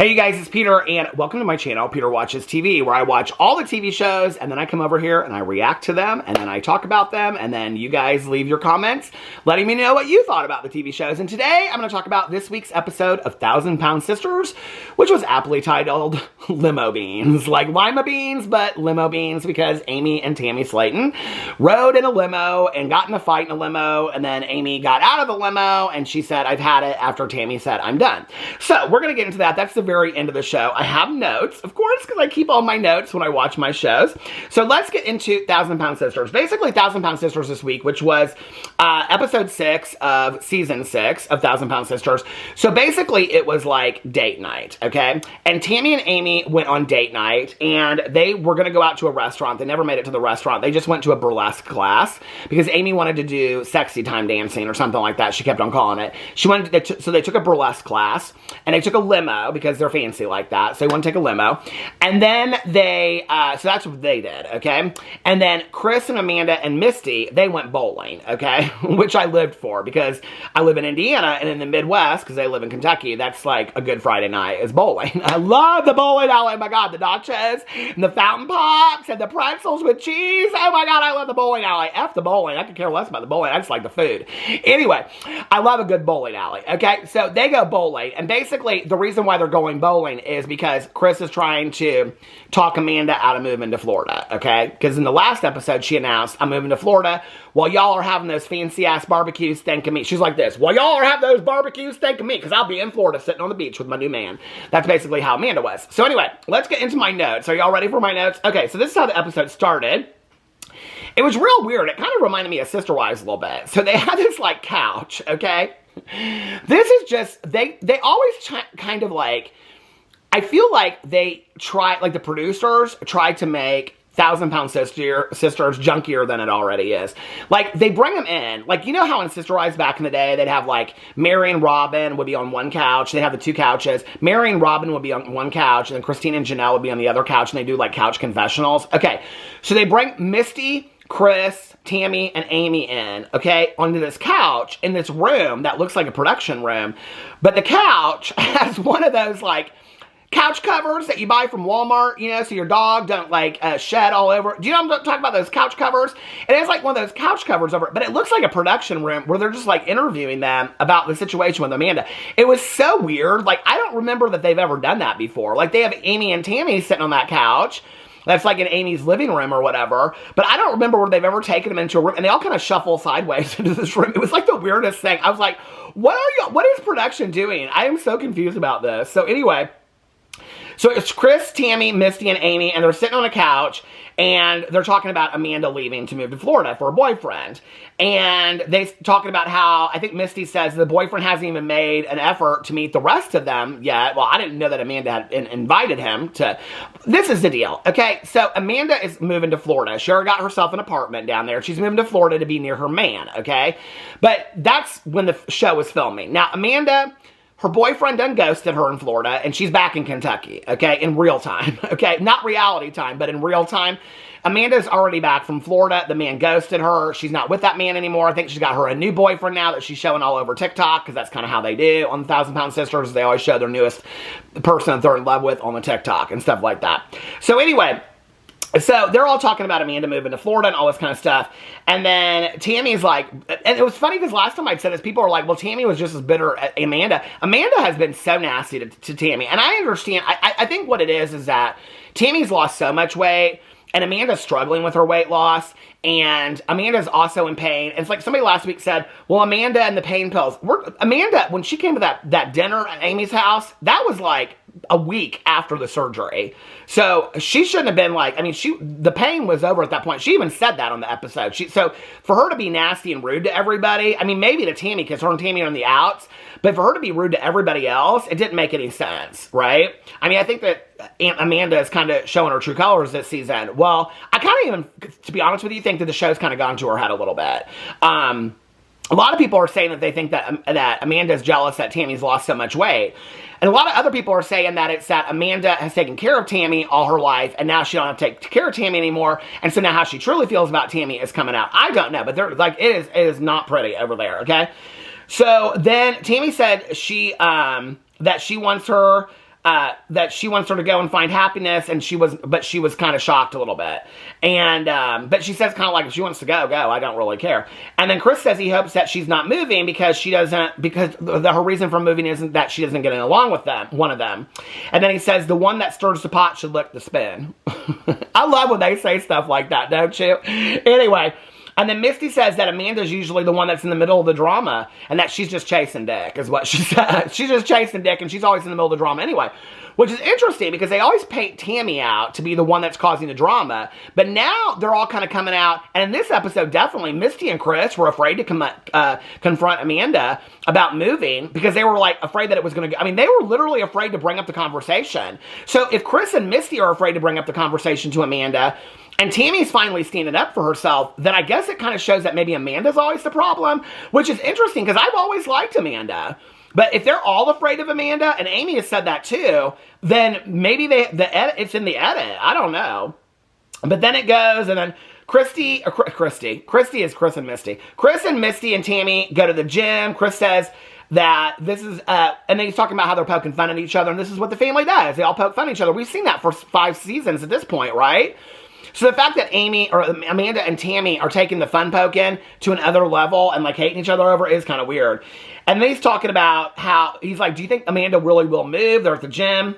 Hey you guys, it's Peter, and welcome to my channel, Peter Watches TV, where I watch all the TV shows, and then I come over here and I react to them, and then I talk about them, and then you guys leave your comments, letting me know what you thought about the TV shows. And today, I'm going to talk about this week's episode of 1,000-Pound Sisters, which was aptly titled Limo Beans. Like lima beans, but limo beans, because Amy and Tammy Slayton rode in a limo and got in a fight in a limo, and then Amy got out of the limo, and she said, I've had it, after Tammy said, I'm done. So, we're going to get into that. That's the very end of the show. I have notes, of course, because I keep all my notes when I watch my shows. So let's get into 1,000-Pound Sisters. Basically, 1,000-Pound Sisters this week, which was episode 6 of season 6 of 1,000-Pound Sisters. So basically, it was like date night, okay? And Tammy and Amy went on date night, and they were going to go out to a restaurant. They never made it to the restaurant. They just went to a burlesque class because Amy wanted to do sexy time dancing or something like that. She kept on calling it. So they took a burlesque class, and they took a limo because they're fancy like that. So they want to take a limo. And then they, so that's what they did, okay? And then Chris and Amanda and Misty, they went bowling, okay? Which I lived for because I live in Indiana and in the Midwest, because they live in Kentucky, that's like a good Friday night is bowling. I love the bowling alley. Oh my God, the nachos and the fountain pops and the pretzels with cheese. Oh my God, I love the bowling alley. F the bowling. I could care less about the bowling. I just like the food. Anyway, I love a good bowling alley, okay? So they go bowling, and basically the reason why they're going bowling is because Chris is trying to talk Amanda out of moving to Florida, okay? Because in the last episode, she announced, I'm moving to Florida while y'all are having those fancy-ass barbecues, think of me. She's like this, while y'all are having those barbecues, think of me, because I'll be in Florida sitting on the beach with my new man. That's basically how Amanda was. So anyway, let's get into my notes. Are y'all ready for my notes? Okay, so this is how the episode started. It was real weird. It kind of reminded me of Sister Wives a little bit. So they had this, like, couch, okay? This is just, they always kind of, like, I feel like they tried, like the producers tried to make 1,000-Pound Sisters junkier than it already is. Like, they bring them in. Like, you know how in Sister Wives back in the day, they'd have, like, Mary and Robin would be on one couch. They'd have the two couches. Mary and Robin would be on one couch, and then Christine and Janelle would be on the other couch, and they do, like, couch confessionals. Okay, so they bring Misty, Chris, Tammy, and Amy in, okay, onto this couch in this room that looks like a production room. But the couch has one of those, like, couch covers that you buy from Walmart, you know, so your dog don't, like, shed all over. Do you know what I'm talking about, those couch covers? It has, like, one of those couch covers over it, but it looks like a production room where they're just, like, interviewing them about the situation with Amanda. It was so weird. Like, I don't remember that they've ever done that before. Like, they have Amy and Tammy sitting on that couch. That's like in Amy's living room or whatever. But I don't remember where they've ever taken them into a room. And they all kind of shuffle sideways into this room. It was like the weirdest thing. I was like, what is production doing? I am so confused about this. So anyway, so it's Chris, Tammy, Misty, and Amy, and they're sitting on a couch, and they're talking about Amanda leaving to move to Florida for a boyfriend. And they're talking about how, I think Misty says the boyfriend hasn't even made an effort to meet the rest of them yet. Well, I didn't know that Amanda had invited him to. This is the deal, okay? So Amanda is moving to Florida. She already got herself an apartment down there. She's moving to Florida to be near her man, okay? But that's when the show was filming. Now, Amanda, her boyfriend done ghosted her in Florida, and she's back in Kentucky, okay, in real time, okay? Not reality time, but in real time. Amanda's already back from Florida. The man ghosted her. She's not with that man anymore. I think she's got her a new boyfriend now that she's showing all over TikTok, because that's kind of how they do on the 1,000-Pound Sisters. They always show their newest person that they're in love with on the TikTok and stuff like that. So anyway, so they're all talking about Amanda moving to Florida and all this kind of stuff. And then Tammy's like, and it was funny because last time I'd said this, people were like, well, Tammy was just as bitter at Amanda. Amanda has been so nasty to Tammy. And I understand. I think what it is that Tammy's lost so much weight, and Amanda's struggling with her weight loss, and Amanda's also in pain. And it's like somebody last week said, well, Amanda and the pain pills. Amanda, when she came to that dinner at Amy's house, that was like a week after the surgery. So she shouldn't have been like, I mean, the pain was over at that point. She even said that on the episode. So for her to be nasty and rude to everybody, I mean, maybe to Tammy, because her and Tammy are on the outs, but for her to be rude to everybody else, it didn't make any sense, right? I mean, I think that Aunt Amanda is kind of showing her true colors this season. Well, I kind of even, to be honest with you, think that the show's kind of gone to her head a little bit. A lot of people are saying that they think that Amanda's jealous that Tammy's lost so much weight. And a lot of other people are saying that it's that Amanda has taken care of Tammy all her life, and now she don't have to take care of Tammy anymore, and so now how she truly feels about Tammy is coming out. I don't know, but they're like, it is not pretty over there, okay? So then Tammy said that she wants her that she wants her to go and find happiness, and she was kind of shocked a little bit. And, but she says kind of like, if she wants to go, I don't really care. And then Chris says he hopes that she's not moving because her reason for moving isn't that she doesn't get along with one of them. And then he says, the one that stirs the pot should lick the spoon. I love when they say stuff like that, don't you? Anyway. And then Misty says that Amanda's usually the one that's in the middle of the drama, and that she's just chasing Dick, is what she said. She's just chasing Dick, and she's always in the middle of the drama anyway. Which is interesting, because they always paint Tammy out to be the one that's causing the drama. But now they're all kind of coming out, and in this episode, definitely, Misty and Chris were afraid to confront Amanda about moving, because they were, like, afraid that it was going to... I mean, they were literally afraid to bring up the conversation. So if Chris and Misty are afraid to bring up the conversation to Amanda... and Tammy's finally standing up for herself, then I guess it kind of shows that maybe Amanda's always the problem, which is interesting because I've always liked Amanda. But if they're all afraid of Amanda, and Amy has said that too, then maybe it's in the edit. I don't know. But then it goes, and then Christy is Chris and Misty. Chris and Misty and Tammy go to the gym. Chris says that this is, and then he's talking about how they're poking fun at each other, and this is what the family does. They all poke fun at each other. We've seen that for 5 seasons at this point, right? So the fact that Amanda and Tammy are taking the fun poking to another level and like hating each other over is kind of weird. And then he's talking about how, he's like, do you think Amanda really will move? They're at the gym.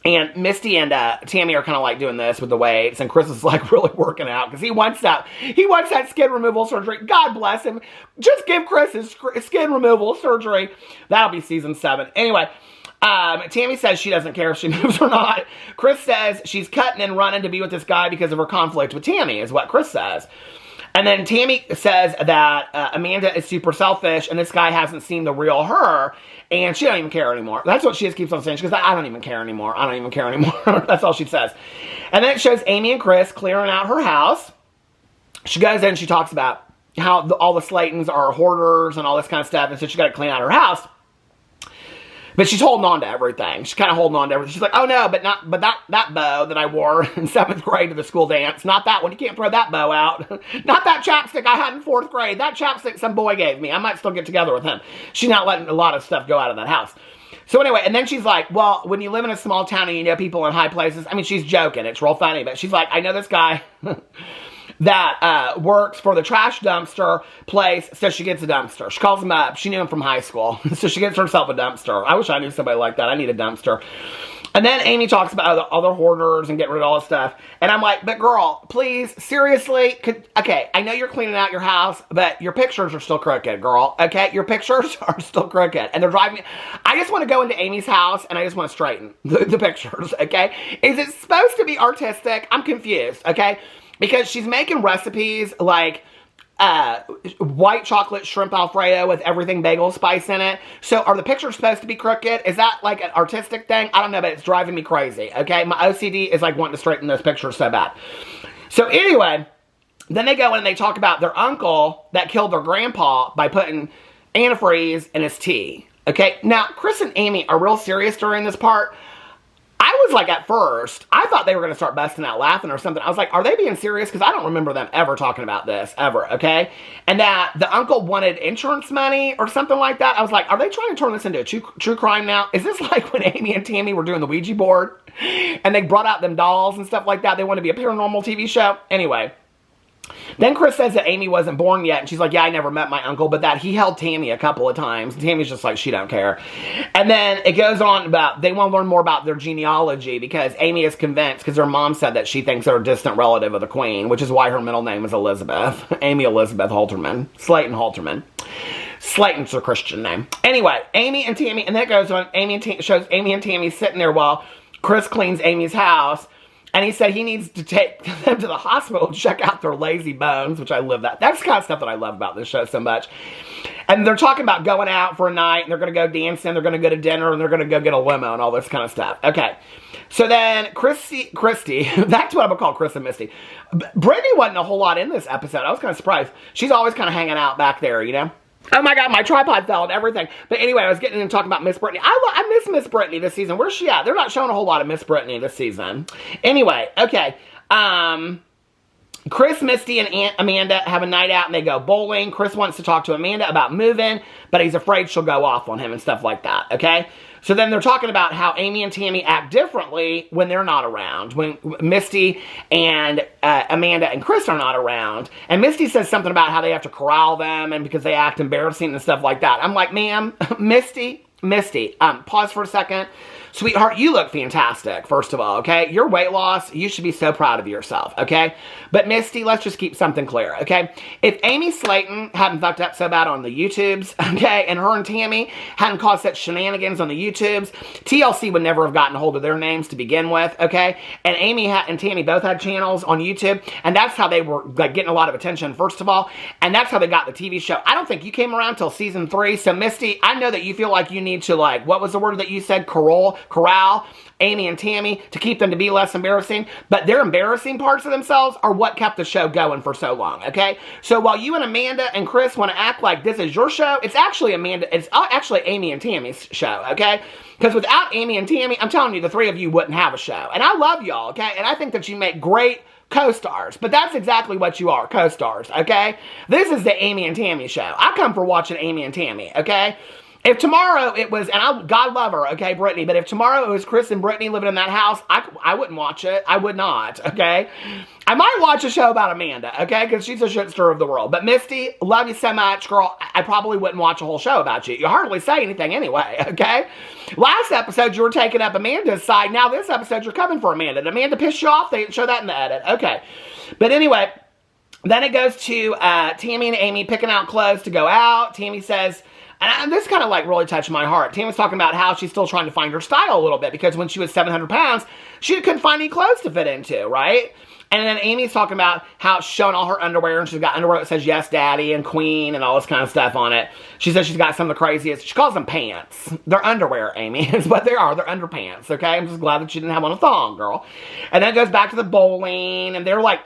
And Misty and Tammy are kind of like doing this with the weights. And Chris is like really working out because he wants that skin removal surgery. God bless him. Just give Chris his skin removal surgery. That'll be season 7. Anyway. Tammy says she doesn't care if she moves or not. Chris says she's cutting and running to be with this guy because of her conflict with Tammy, is what Chris says. And then Tammy says that Amanda is super selfish and this guy hasn't seen the real her and she don't even care anymore. That's what she just keeps on saying. She goes, I don't even care anymore. I don't even care anymore. That's all she says. And then it shows Amy and Chris clearing out her house. She goes in and she talks about how all the Slaytons are hoarders and all this kind of stuff, and so she got to clean out her house. But she's holding on to everything. She's kind of holding on to everything. She's like, oh no, but that bow that I wore in 7th grade to the school dance. Not that one. You can't throw that bow out. Not that chapstick I had in 4th grade. That chapstick some boy gave me. I might still get together with him. She's not letting a lot of stuff go out of that house. So anyway, and then she's like, well, when you live in a small town and you know people in high places, I mean, she's joking. It's real funny. But she's like, I know this guy that works for the trash dumpster place, so she gets a dumpster. She calls him up. She knew him from high school, so she gets herself a dumpster. I wish I knew somebody like that. I need a dumpster. And then Amy talks about other hoarders and getting rid of all this stuff. And I'm like, but girl, please, seriously, okay, I know you're cleaning out your house, but your pictures are still crooked, girl. Okay, your pictures are still crooked. And they're driving me. I just want to go into Amy's house and I just want to straighten the pictures, okay? Is it supposed to be artistic? I'm confused, okay? Because she's making recipes like white chocolate shrimp Alfredo with everything bagel spice in it. So are the pictures supposed to be crooked? Is that like an artistic thing? I don't know, but it's driving me crazy, okay? My OCD is like wanting to straighten those pictures so bad. So anyway, then they go in and they talk about their uncle that killed their grandpa by putting antifreeze in his tea, okay? Now, Chris and Amy are real serious during this part. I was like, at first, I thought they were going to start busting out laughing or something. I was like, are they being serious? Because I don't remember them ever talking about this, ever, okay? And that the uncle wanted insurance money or something like that. I was like, are they trying to turn this into a true crime now? Is this like when Amy and Tammy were doing the Ouija board? And they brought out them dolls and stuff like that. They wanted to be a paranormal TV show? Anyway. Then Chris says that Amy wasn't born yet, and she's like, yeah, I never met my uncle, but that he held Tammy a couple of times. And Tammy's just like, she don't care. And then it goes on about, they want to learn more about their genealogy, because Amy is convinced, because her mom said that she thinks they're a distant relative of the Queen, which is why her middle name is Elizabeth. Amy Elizabeth Halterman. Slayton Halterman. Slayton's her Christian name. Anyway, Amy and Tammy, and that goes on, shows Amy and Tammy sitting there while Chris cleans Amy's house. And he said he needs to take them to the hospital to check out their lazy bones, which I love that. That's the kind of stuff that I love about this show so much. And they're talking about going out for a night, and they're going to go dancing, they're going to go to dinner, and they're going to go get a limo and all this kind of stuff. Okay. So then Christy, that's what I'm going to call Chris and Misty. Brittany wasn't a whole lot in this episode. I was kind of surprised. She's always kind of hanging out back there, you know? Oh my God, my tripod fell and everything. But anyway, I was getting into talking about Miss Brittany. I miss Miss Brittany this season. Where's she at? They're not showing a whole lot of Miss Brittany this season. Anyway, okay. Chris, Misty, and Amanda have a night out and they go bowling. Chris wants to talk to Amanda about moving, but he's afraid she'll go off on him and stuff like that, okay? So then they're talking about how Amy and Tammy act differently when they're not around. When Misty and Amanda and Chris are not around. And Misty says something about how they have to corral them and because they act embarrassing and stuff like that. I'm like, ma'am, Misty, pause for a second. Sweetheart, you look fantastic, first of all, okay? Your weight loss, you should be so proud of yourself, okay? But Misty, let's just keep something clear, okay? If Amy Slayton hadn't fucked up so bad on the YouTubes, okay, and her and Tammy hadn't caused such shenanigans on the YouTubes, TLC would never have gotten a hold of their names to begin with, okay? And Amy and Tammy both had channels on YouTube, and that's how they were like getting a lot of attention, first of all, and that's how they got the TV show. I don't think you came around till season 3, so Misty, I know that you feel like you need to, like, what was the word that you said? Corral Amy and Tammy to keep them to be less embarrassing, but their embarrassing parts of themselves are what kept the show going for so long, okay? So while you and Amanda and Chris want to act like this is your show, it's actually actually Amy and Tammy's show, okay? Because without Amy and Tammy, I'm telling you, the three of you wouldn't have a show. And I love y'all, okay? And I think that you make great co-stars, but that's exactly what you are, co-stars, okay? This is the Amy and Tammy show. I come for watching Amy and Tammy, okay? If tomorrow it was, and God love her, okay, Brittany, but if tomorrow it was Chris and Brittany living in that house, I wouldn't watch it. I would not, okay? I might watch a show about Amanda, okay, because she's a shit stir of the world. But Misty, love you so much, girl. I probably wouldn't watch a whole show about you. You hardly say anything anyway, okay? Last episode, you were taking up Amanda's side. Now this episode, you're coming for Amanda. Did Amanda piss you off? They didn't show that in the edit. Okay. But anyway, then it goes to Tammy and Amy picking out clothes to go out. Tammy says... And this kind of like really touched my heart. Tam was talking about how she's still trying to find her style a little bit because when she was 700 pounds, she couldn't find any clothes to fit into, right? And then Amy's talking about how she's showing all her underwear and she's got underwear that says yes daddy and queen and all this kind of stuff on it. She says she's got some of the craziest, she calls them pants. They're underwear, Amy, is what they are. They're underpants, okay? I'm just glad that she didn't have on a thong, girl. And then it goes back to the bowling and they're like...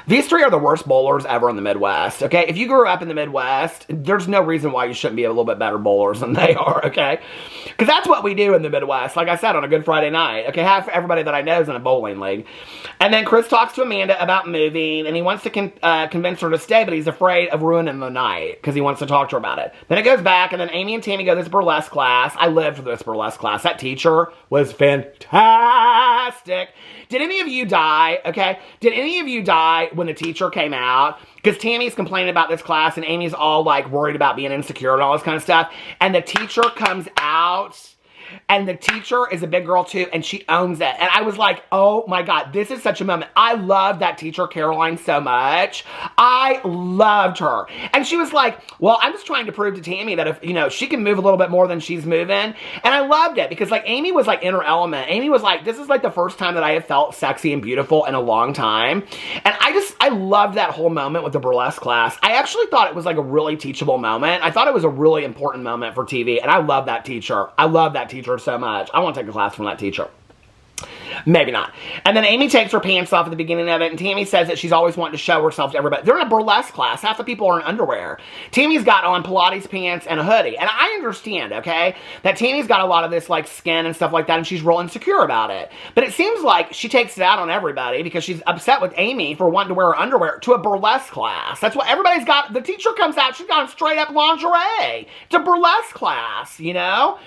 These three are the worst bowlers ever in the Midwest, okay? If you grew up in the Midwest, there's no reason why you shouldn't be a little bit better bowlers than they are, okay? Because that's what we do in the Midwest, like I said, on a Good Friday night, okay? Half everybody that I know is in a bowling league. And then Chris talks to Amanda about moving, and he wants to convince her to stay, but he's afraid of ruining the night because he wants to talk to her about it. Then it goes back, and then Amy and Tammy go to this burlesque class. I lived for this burlesque class. That teacher was fantastic. Did any of you die, okay? Did any of you die when the teacher came out? Because Tammy's complaining about this class and Amy's all like worried about being insecure and all this kind of stuff. And the teacher comes out and the teacher is a big girl too and she owns it. And I was like, oh my God, this is such a moment. I love that teacher, Caroline, so much. I loved her. And she was like, well, I'm just trying to prove to Tammy that if, you know, she can move a little bit more than she's moving. And I loved it because like Amy was like in her element. Amy was like, this is like the first time that I have felt sexy and beautiful in a long time. And I loved that whole moment with the burlesque class. I actually thought it was like a really teachable moment. I thought it was a really important moment for TV. And I love that teacher. I love that teacher so much. I want to take a class from that teacher. Maybe not. And then Amy takes her pants off at the beginning of it, and Tammy says that she's always wanting to show herself to everybody. They're in a burlesque class. Half the people are in underwear. Tammy's got on Pilates pants and a hoodie. And I understand, okay, that Tammy's got a lot of this, like, skin and stuff like that, and she's real insecure about it. But it seems like she takes it out on everybody because she's upset with Amy for wanting to wear her underwear to a burlesque class. That's what everybody's got. The teacher comes out, she's got straight up lingerie. It's a burlesque class, you know?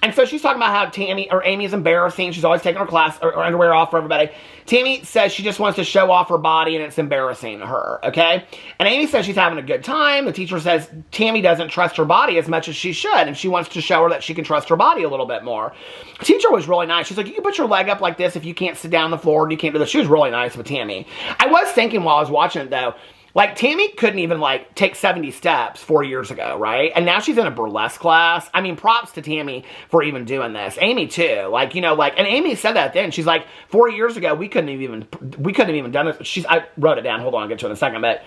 And so she's talking about how Amy is embarrassing. She's always taking her class or underwear off for everybody. Tammy says she just wants to show off her body and it's embarrassing her, okay? And Amy says she's having a good time. The teacher says Tammy doesn't trust her body as much as she should, and she wants to show her that she can trust her body a little bit more. The teacher was really nice. She's like, you can put your leg up like this if you can't sit down on the floor and you can't do this. She was really nice with Tammy. I was thinking while I was watching it, though, like, Tammy couldn't even, like, take 70 steps 4 years ago, right? And now she's in a burlesque class. I mean, props to Tammy for even doing this. Amy, too. Like, you know, like, and Amy said that then. She's like, 4 years ago, we couldn't have even done this. I wrote it down. Hold on, I'll get to it in a second, but...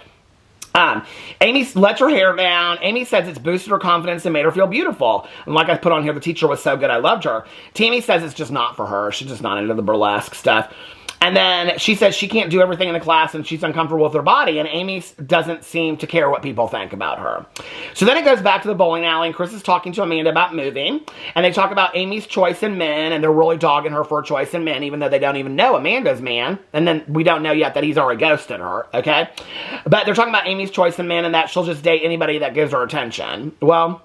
Amy lets her hair down. Amy says it's boosted her confidence and made her feel beautiful. And like I put on here, the teacher was so good, I loved her. Tammy says it's just not for her. She's just not into the burlesque stuff. And then she says she can't do everything in the class and she's uncomfortable with her body, and Amy doesn't seem to care what people think about her. So then it goes back to the bowling alley, and Chris is talking to Amanda about moving, and they talk about Amy's choice in men, and they're really dogging her for a choice in men, even though they don't even know Amanda's man, and then we don't know yet that he's already ghosted her, okay? But they're talking about Amy's choice in men and that she'll just date anybody that gives her attention. Well,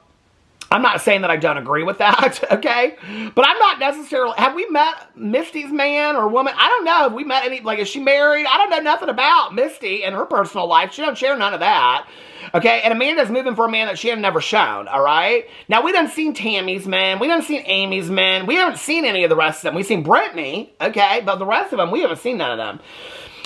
I'm not saying that I don't agree with that, okay? But I'm not necessarily... Have we met Misty's man or woman? I don't know. Have we met any... Like, is she married? I don't know nothing about Misty and her personal life. She don't share none of that. Okay? And Amanda's moving for a man that she had never shown, all right? Now, we done seen Tammy's men. We done seen Amy's men. We haven't seen any of the rest of them. We've seen Brittany, okay? But the rest of them, we haven't seen none of them.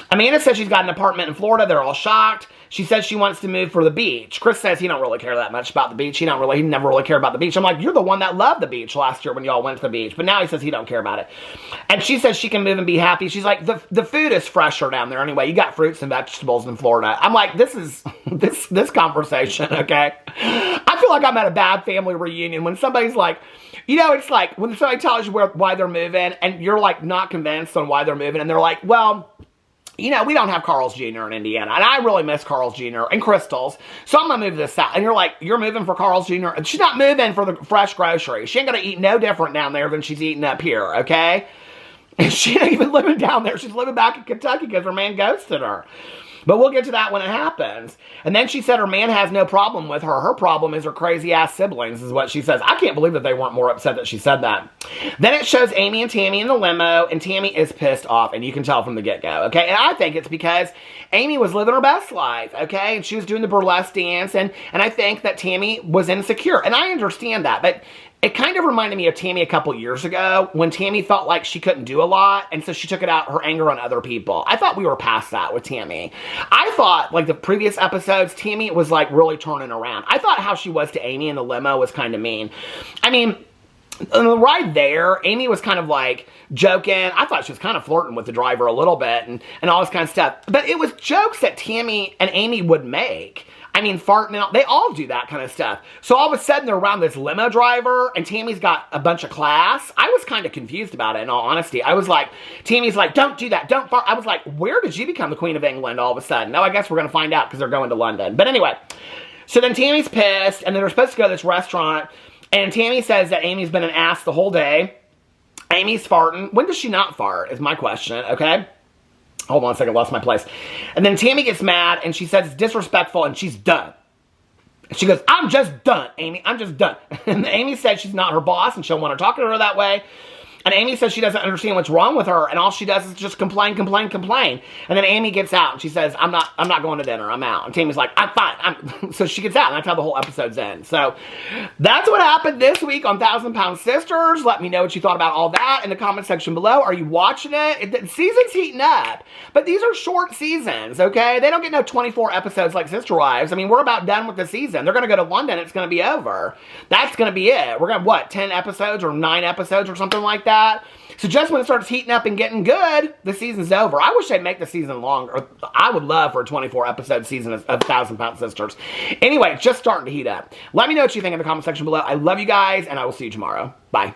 Amanda says she's got an apartment in Florida. They're all shocked. She says she wants to move for the beach. Chris says he don't really care that much about the beach. He never really cared about the beach. I'm like, you're the one that loved the beach last year when y'all went to the beach. But now he says he don't care about it. And she says she can move and be happy. She's like, the food is fresher down there anyway. You got fruits and vegetables in Florida. I'm like, this is, this conversation, okay? I feel like I'm at a bad family reunion when somebody's like, you know, it's like when somebody tells you why they're moving and you're like not convinced on why they're moving. And they're like, well... You know, we don't have Carl's Jr. in Indiana, and I really miss Carl's Jr. and Crystal's, so I'm going to move this south. And you're like, you're moving for Carl's Jr.? And she's not moving for the fresh groceries. She ain't going to eat no different down there than she's eating up here, okay? And she ain't even living down there. She's living back in Kentucky because her man ghosted her. But we'll get to that when it happens. And then she said her man has no problem with her. Her problem is her crazy-ass siblings, is what she says. I can't believe that they weren't more upset that she said that. Then it shows Amy and Tammy in the limo, and Tammy is pissed off, and you can tell from the get-go, okay? And I think it's because Amy was living her best life, okay? And she was doing the burlesque dance, and I think that Tammy was insecure. And I understand that, but... It kind of reminded me of Tammy a couple years ago when Tammy felt like she couldn't do a lot, and so she took it out, her anger on other people. I thought we were past that with Tammy. I thought, like the previous episodes, Tammy was like really turning around. I thought how she was to Amy in the limo was kind of mean. I mean, on the ride there, Amy was kind of like joking. I thought she was kind of flirting with the driver a little bit and all this kind of stuff. But it was jokes that Tammy and Amy would make. I mean, farting, they all do that kind of stuff. So all of a sudden, they're around this limo driver, and Tammy's got a bunch of class. I was kind of confused about it, in all honesty. I was like, Tammy's like, don't do that, don't fart. I was like, where did you become the Queen of England all of a sudden? No, I guess we're going to find out because they're going to London. But anyway, so then Tammy's pissed, and then they're supposed to go to this restaurant, and Tammy says that Amy's been an ass the whole day. Amy's farting. When does she not fart, is my question, okay? Hold on a second, lost my place. And then Tammy gets mad, and she says it's disrespectful, and she's done. She goes, I'm just done, Amy. I'm just done. And Amy said she's not her boss, and she'll want to talk to her that way. And Amy says she doesn't understand what's wrong with her, and all she does is just complain, complain, complain. And then Amy gets out, and she says, I'm not going to dinner. I'm out. And Tammy's like, I'm fine. So she gets out, and that's how the whole episode's end. So that's what happened this week on 1,000-Pound Sisters. Let me know what you thought about all that in the comment section below. Are you watching it? The season's heating up. But these are short seasons, okay? They don't get no 24 episodes like Sister Wives. I mean, we're about done with the season. They're going to go to London. It's going to be over. That's going to be it. We're going to, what, 10 episodes or 9 episodes or something like that? So just when it starts heating up and getting good, the season's over. I wish they'd make the season longer. I would love for a 24-episode season of 1,000-Pound Sisters. Anyway, just starting to heat up. Let me know what you think in the comment section below. I love you guys, and I will see you tomorrow. Bye.